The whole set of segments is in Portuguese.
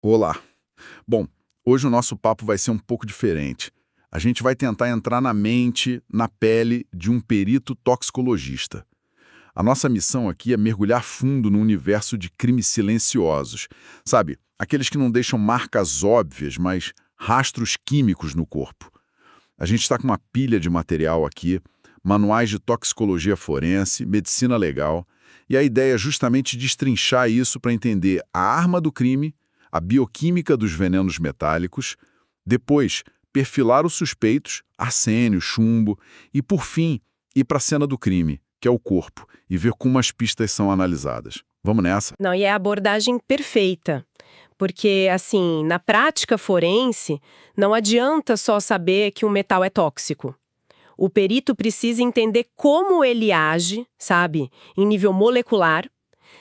Olá. Bom, hoje o nosso papo vai ser um pouco diferente. A gente vai tentar entrar na mente, na pele de um perito toxicologista. A nossa missão aqui é mergulhar fundo no universo de crimes silenciosos. Sabe, aqueles que não deixam marcas óbvias, mas rastros químicos no corpo. A gente está com uma pilha de material aqui, manuais de toxicologia forense, medicina legal, e a ideia é justamente destrinchar isso para entender a arma do crime, a bioquímica dos venenos metálicos, depois perfilar os suspeitos, arsênio, chumbo, e por fim ir para a cena do crime, que é o corpo, e ver como as pistas são analisadas. Vamos nessa? Não, e é a abordagem perfeita. Porque, assim, na prática forense, não adianta só saber que um metal é tóxico. O perito precisa entender como ele age, sabe, em nível molecular.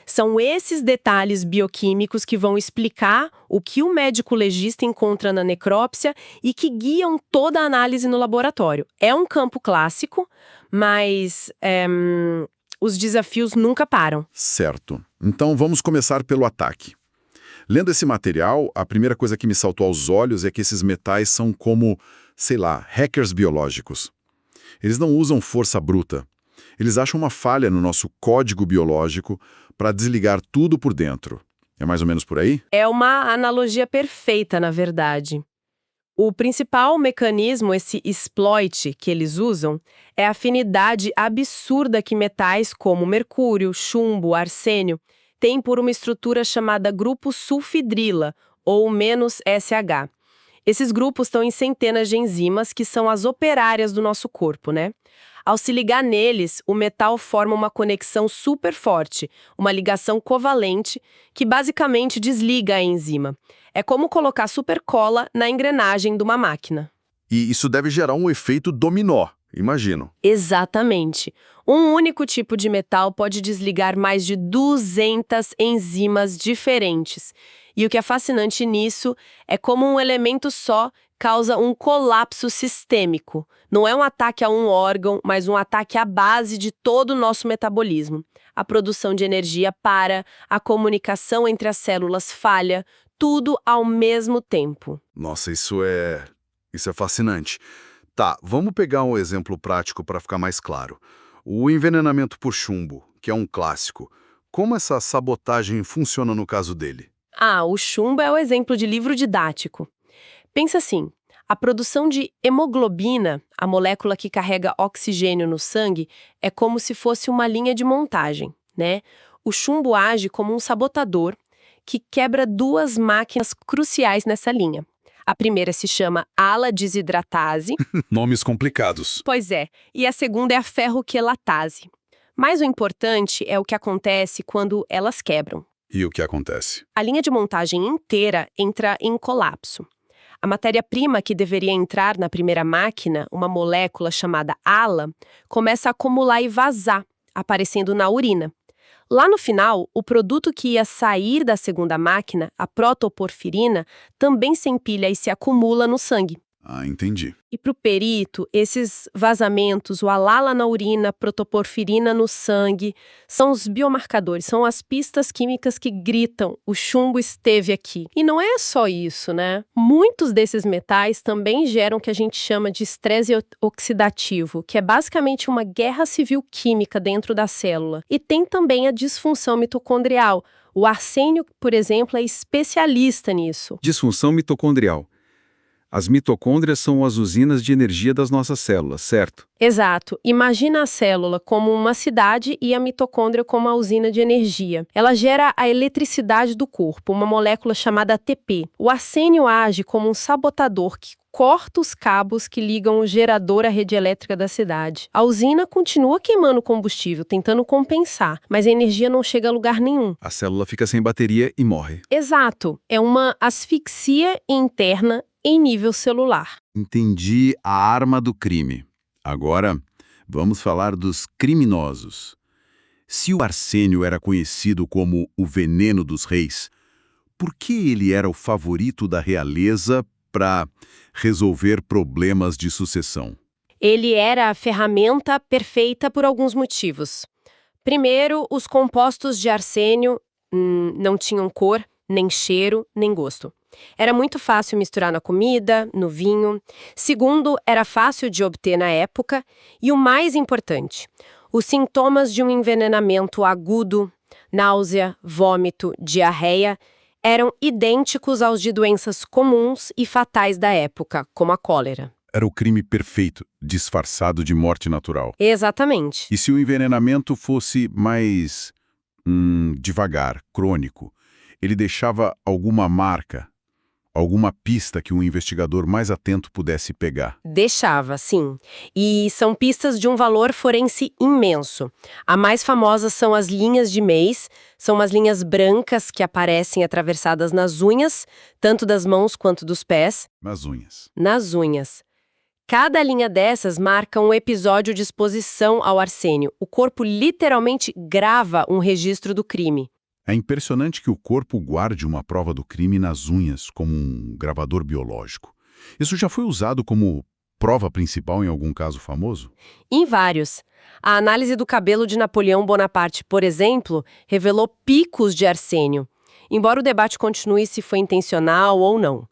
São esses detalhes bioquímicos que vão explicar o que o médico legista encontra na necrópsia e que guiam toda a análise no laboratório. É um campo clássico, mas os desafios nunca param. Certo. Então vamos começar pelo ataque. Lendo esse material, a primeira coisa que me saltou aos olhos é que esses metais são como, sei lá, hackers biológicos. Eles não usam força bruta. Eles acham uma falha no nosso código biológico para desligar tudo por dentro. É mais ou menos por aí? É uma analogia perfeita, na verdade. O principal mecanismo, esse exploit que eles usam, é a afinidade absurda que metais como mercúrio, chumbo, arsênio têm por uma estrutura chamada grupo sulfidrila, ou menos SH. Esses grupos estão em centenas de enzimas que são as operárias do nosso corpo, né? Ao se ligar neles, o metal forma uma conexão super forte, uma ligação covalente, que basicamente desliga a enzima. É como colocar supercola na engrenagem de uma máquina. E isso deve gerar um efeito dominó, imagino. Exatamente. Um único tipo de metal pode desligar mais de 200 enzimas diferentes. E o que é fascinante nisso é como um elemento só causa um colapso sistêmico. Não é um ataque a um órgão, mas um ataque à base de todo o nosso metabolismo. A produção de energia para, a comunicação entre as células falha, tudo ao mesmo tempo. Nossa, isso é fascinante. Tá, vamos pegar um exemplo prático para ficar mais claro. O envenenamento por chumbo, que é um clássico. Como essa sabotagem funciona no caso dele? O chumbo é o exemplo de livro didático. Pensa assim, a produção de hemoglobina, a molécula que carrega oxigênio no sangue, é como se fosse uma linha de montagem, né? O chumbo age como um sabotador que quebra duas máquinas cruciais nessa linha. A primeira se chama ala-desidratase. Nomes complicados. Pois é, e a segunda é a ferroquelatase. Mas o importante é o que acontece quando elas quebram. E o que acontece? A linha de montagem inteira entra em colapso. A matéria-prima que deveria entrar na primeira máquina, uma molécula chamada ALA, começa a acumular e vazar, aparecendo na urina. Lá no final, o produto que ia sair da segunda máquina, a protoporfirina, também se empilha e se acumula no sangue. Ah, entendi. E para o perito, esses vazamentos, o alala na urina, protoporfirina no sangue, são os biomarcadores, são as pistas químicas que gritam, o chumbo esteve aqui. E não é só isso, né? Muitos desses metais também geram o que a gente chama de estresse oxidativo, que é basicamente uma guerra civil química dentro da célula. E tem também a disfunção mitocondrial. O arsênio, por exemplo, é especialista nisso. Disfunção mitocondrial. As mitocôndrias são as usinas de energia das nossas células, certo? Exato. Imagina a célula como uma cidade e a mitocôndria como a usina de energia. Ela gera a eletricidade do corpo, uma molécula chamada ATP. O arsênio age como um sabotador que corta os cabos que ligam o gerador à rede elétrica da cidade. A usina continua queimando combustível, tentando compensar, mas a energia não chega a lugar nenhum. A célula fica sem bateria e morre. Exato. É uma asfixia interna em nível celular. Entendi a arma do crime. Agora, vamos falar dos criminosos. Se o arsênio era conhecido como o veneno dos reis, por que ele era o favorito da realeza para resolver problemas de sucessão? Ele era a ferramenta perfeita por alguns motivos. Primeiro, os compostos de arsênio não tinham cor, nem cheiro, nem gosto. Era muito fácil misturar na comida, no vinho. Segundo, era fácil de obter na época. E o mais importante, os sintomas de um envenenamento agudo, náusea, vômito, diarreia, eram idênticos aos de doenças comuns e fatais da época, como a cólera. Era o crime perfeito, disfarçado de morte natural. Exatamente. E se o envenenamento fosse mais devagar, crônico, ele deixava alguma marca, alguma pista que um investigador mais atento pudesse pegar? Deixava, sim. E são pistas de um valor forense imenso. A mais famosa são as linhas de Mace, são umas linhas brancas que aparecem atravessadas nas unhas, tanto das mãos quanto dos pés. Nas unhas. Nas unhas. Cada linha dessas marca um episódio de exposição ao arsênio. O corpo literalmente grava um registro do crime. É impressionante que o corpo guarde uma prova do crime nas unhas, como um gravador biológico. Isso já foi usado como prova principal em algum caso famoso? Em vários. A análise do cabelo de Napoleão Bonaparte, por exemplo, revelou picos de arsênio, embora o debate continue se foi intencional ou não.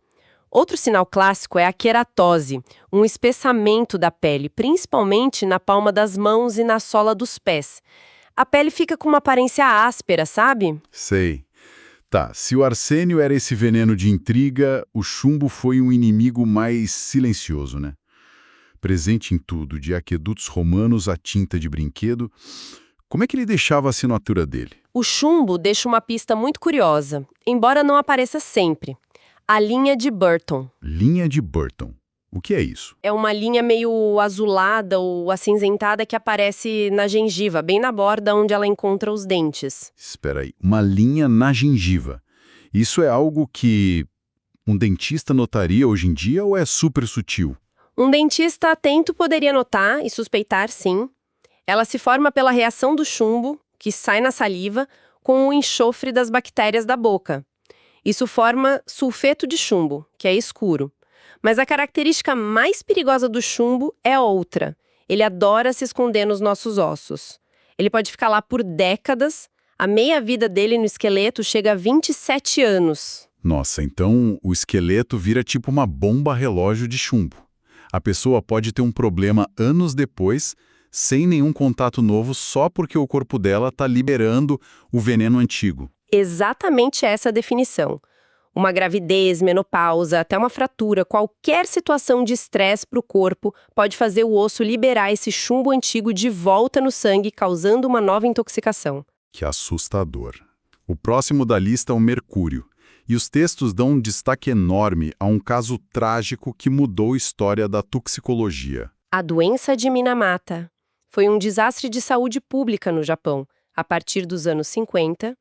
Outro sinal clássico é a queratose, um espessamento da pele, principalmente na palma das mãos e na sola dos pés. A pele fica com uma aparência áspera, sabe? Sei. Tá, se o arsênio era esse veneno de intriga, o chumbo foi um inimigo mais silencioso, né? Presente em tudo, de aquedutos romanos à tinta de brinquedo. Como é que ele deixava a assinatura dele? O chumbo deixa uma pista muito curiosa, embora não apareça sempre. A linha de Burton. Linha de Burton. O que é isso? É uma linha meio azulada ou acinzentada que aparece na gengiva, bem na borda onde ela encontra os dentes. Espera aí, uma linha na gengiva. Isso é algo que um dentista notaria hoje em dia ou é super sutil? Um dentista atento poderia notar e suspeitar, sim. Ela se forma pela reação do chumbo, que sai na saliva, com o enxofre das bactérias da boca. Isso forma sulfeto de chumbo, que é escuro. Mas a característica mais perigosa do chumbo é outra. Ele adora se esconder nos nossos ossos. Ele pode ficar lá por décadas. A meia-vida dele no esqueleto chega a 27 anos. Nossa, então o esqueleto vira tipo uma bomba relógio de chumbo. A pessoa pode ter um problema anos depois, sem nenhum contato novo, só porque o corpo dela está liberando o veneno antigo. Exatamente essa a definição. Uma gravidez, menopausa, até uma fratura, qualquer situação de estresse para o corpo pode fazer o osso liberar esse chumbo antigo de volta no sangue, causando uma nova intoxicação. Que assustador. O próximo da lista é o mercúrio. E os textos dão um destaque enorme a um caso trágico que mudou a história da toxicologia. A doença de Minamata foi um desastre de saúde pública no Japão. A partir dos anos 50,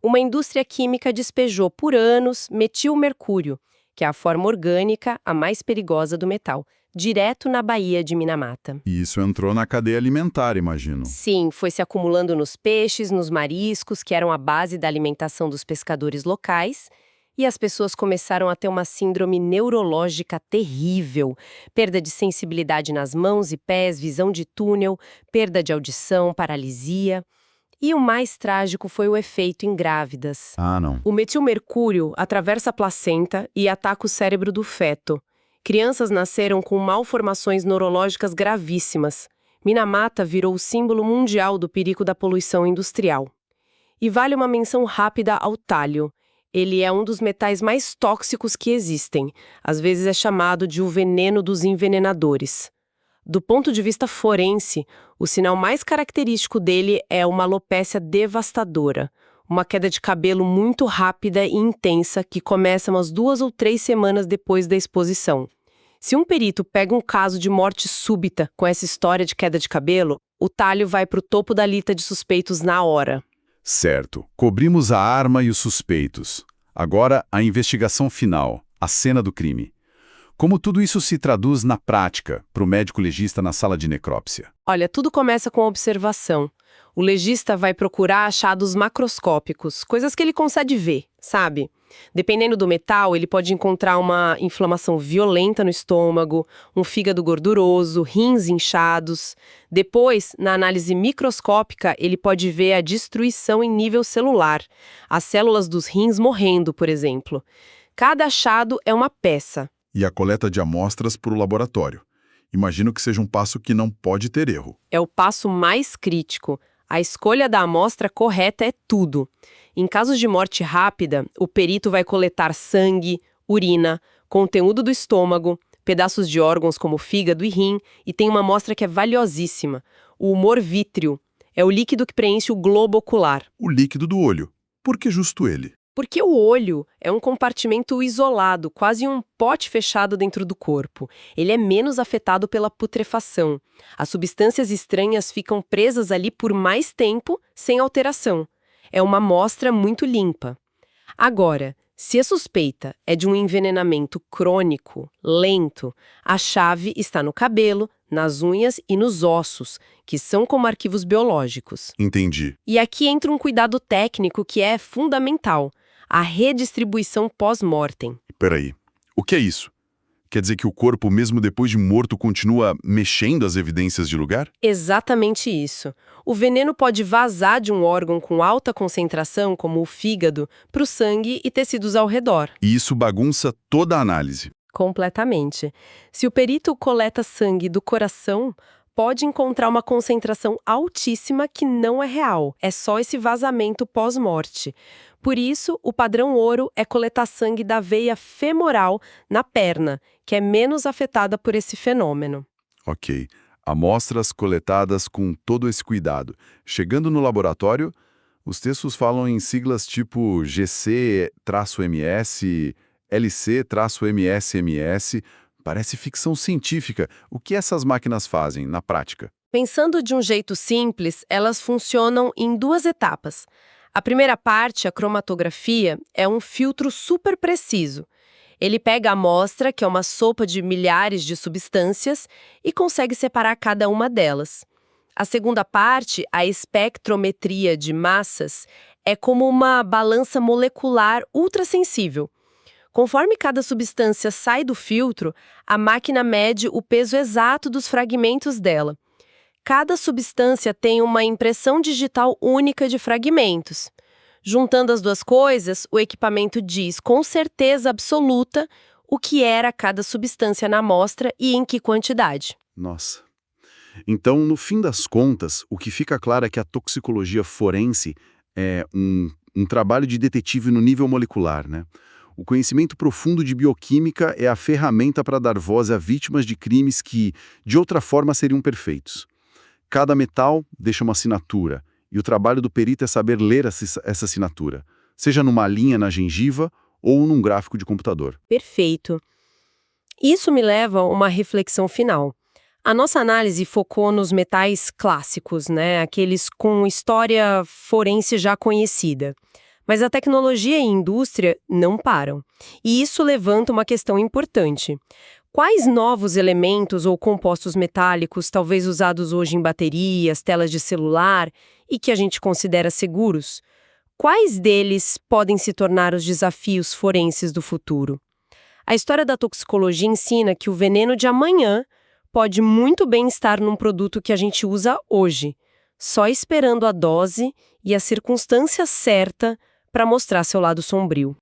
uma indústria química despejou por anos metilmercúrio, que é a forma orgânica, a mais perigosa do metal, direto na baía de Minamata. E isso entrou na cadeia alimentar, imagino. Sim, foi se acumulando nos peixes, nos mariscos, que eram a base da alimentação dos pescadores locais, e as pessoas começaram a ter uma síndrome neurológica terrível, perda de sensibilidade nas mãos e pés, visão de túnel, perda de audição, paralisia. E o mais trágico foi o efeito em grávidas. Ah, não. O metilmercúrio atravessa a placenta e ataca o cérebro do feto. Crianças nasceram com malformações neurológicas gravíssimas. Minamata virou o símbolo mundial do perigo da poluição industrial. E vale uma menção rápida ao tálio. Ele é um dos metais mais tóxicos que existem. Às vezes é chamado de o veneno dos envenenadores. Do ponto de vista forense, o sinal mais característico dele é uma alopécia devastadora, uma queda de cabelo muito rápida e intensa que começa umas 2 ou 3 semanas depois da exposição. Se um perito pega um caso de morte súbita com essa história de queda de cabelo, o talho vai para o topo da lista de suspeitos na hora. Certo. Cobrimos a arma e os suspeitos. Agora, a investigação final, a cena do crime. Como tudo isso se traduz na prática para o médico legista na sala de necrópsia? Olha, tudo começa com a observação. O legista vai procurar achados macroscópicos, coisas que ele consegue ver, sabe? Dependendo do metal, ele pode encontrar uma inflamação violenta no estômago, um fígado gorduroso, rins inchados. Depois, na análise microscópica, ele pode ver a destruição em nível celular, as células dos rins morrendo, por exemplo. Cada achado é uma peça. E a coleta de amostras para o laboratório. Imagino que seja um passo que não pode ter erro. É o passo mais crítico. A escolha da amostra correta é tudo. Em casos de morte rápida, o perito vai coletar sangue, urina, conteúdo do estômago, pedaços de órgãos como fígado e rim, e tem uma amostra que é valiosíssima, o humor vítreo. É o líquido que preenche o globo ocular. O líquido do olho. Por que justo ele? Porque o olho é um compartimento isolado, quase um pote fechado dentro do corpo. Ele é menos afetado pela putrefação. As substâncias estranhas ficam presas ali por mais tempo, sem alteração. É uma amostra muito limpa. Agora, se a suspeita é de um envenenamento crônico, lento, a chave está no cabelo, nas unhas e nos ossos, que são como arquivos biológicos. Entendi. E aqui entra um cuidado técnico que é fundamental. A redistribuição pós-mortem. Peraí, o que é isso? Quer dizer que o corpo, mesmo depois de morto, continua mexendo as evidências de lugar? Exatamente isso. O veneno pode vazar de um órgão com alta concentração, como o fígado, para o sangue e tecidos ao redor. E isso bagunça toda a análise. Completamente. Se o perito coleta sangue do coração, pode encontrar uma concentração altíssima que não é real. É só esse vazamento pós-morte. Por isso, o padrão ouro é coletar sangue da veia femoral na perna, que é menos afetada por esse fenômeno. Ok. Amostras coletadas com todo esse cuidado. Chegando no laboratório, os textos falam em siglas tipo GC-MS, LC-MS. Parece ficção científica. O que essas máquinas fazem, na prática? Pensando de um jeito simples, elas funcionam em duas etapas. A primeira parte, a cromatografia, é um filtro super preciso. Ele pega a amostra, que é uma sopa de milhares de substâncias, e consegue separar cada uma delas. A segunda parte, a espectrometria de massas, é como uma balança molecular ultrassensível. Conforme cada substância sai do filtro, a máquina mede o peso exato dos fragmentos dela. Cada substância tem uma impressão digital única de fragmentos. Juntando as duas coisas, o equipamento diz com certeza absoluta o que era cada substância na amostra e em que quantidade. Nossa. Então, no fim das contas, o que fica claro é que a toxicologia forense é um trabalho de detetive no nível molecular, né? O conhecimento profundo de bioquímica é a ferramenta para dar voz a vítimas de crimes que, de outra forma, seriam perfeitos. Cada metal deixa uma assinatura, e o trabalho do perito é saber ler essa assinatura, seja numa linha na gengiva ou num gráfico de computador. Perfeito. Isso me leva a uma reflexão final. A nossa análise focou nos metais clássicos, né? Aqueles com história forense já conhecida. Mas a tecnologia e a indústria não param. E isso levanta uma questão importante. Quais novos elementos ou compostos metálicos, talvez usados hoje em baterias, telas de celular, e que a gente considera seguros? Quais deles podem se tornar os desafios forenses do futuro? A história da toxicologia ensina que o veneno de amanhã pode muito bem estar num produto que a gente usa hoje, só esperando a dose e a circunstância certa para mostrar seu lado sombrio.